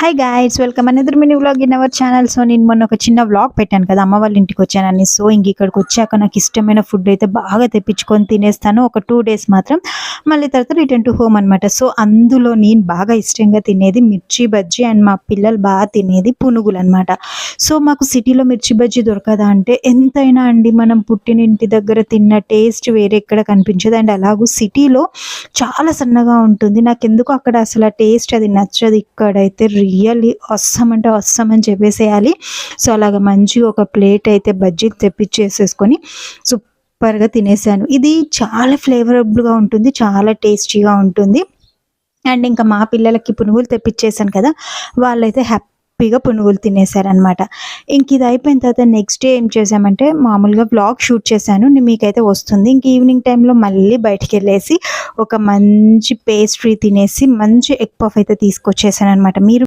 Hi guys, welcome another mini vlog in our channel. So నేను మొన్న ఒక చిన్న వ్లాగ్ పెట్టాను కదా, అమ్మ వాళ్ళ ఇంటికి వచ్చానని. సో ఇంక ఇక్కడికి వచ్చాక నాకు ఇష్టమైన ఫుడ్ అయితే బాగా తెప్పించుకొని తినేస్తాను ఒక 2 days మాత్రం. మళ్ళీ తర్వాత రిటర్న్ టు హోమ్ అనమాట. సో అందులో నేను బాగా ఇష్టంగా తినేది మిర్చి బజ్జీ అండ్ మా పిల్లలు బాగా తినేది పునుగులు అనమాట. సో మాకు సిటీలో మిర్చి బజ్జీ దొరకదా అంటే, ఎంతైనా అండి మనం పుట్టినింటి దగ్గర తిన్న టేస్ట్ వేరే ఎక్కడ కనిపించదు. అండ్ అలాగూ సిటీలో చాలా సన్నగా ఉంటుంది. నాకెందుకో అక్కడ అసలు ఆ టేస్ట్ అది నచ్చదు. ఇక్కడైతే రియల్లీ అస్సమ్ అంటే అస్సమ్ అని చెప్పేసేయాలి. సో అలాగ మంచిగా ఒక ప్లేట్ అయితే బజ్జీలు తెప్పించేసేసుకొని సూపర్గా తినేసాను. ఇది చాలా ఫ్లేవరబుల్గా ఉంటుంది, చాలా టేస్టీగా ఉంటుంది. అండ్ ఇంకా మా పిల్లలకి పునుగులు తెప్పించేసాను కదా, వాళ్ళైతే హ్యాపీగా పునుగులు తినేసారనమాట. ఇంక ఇది అయిపోయిన తర్వాత నెక్స్ట్ డే ఏం చేసామంటే, మామూలుగా వ్లాగ్ షూట్ చేశాను, మీకైతే వస్తుంది. ఇంక ఈవినింగ్ టైంలో మళ్ళీ బయటికి వెళ్ళేసి ఒక మంచి పేస్ట్రీ తినేసి మంచి ఎగ్ పఫ్ అయితే తీసుకొచ్చేసాను అనమాట. మీరు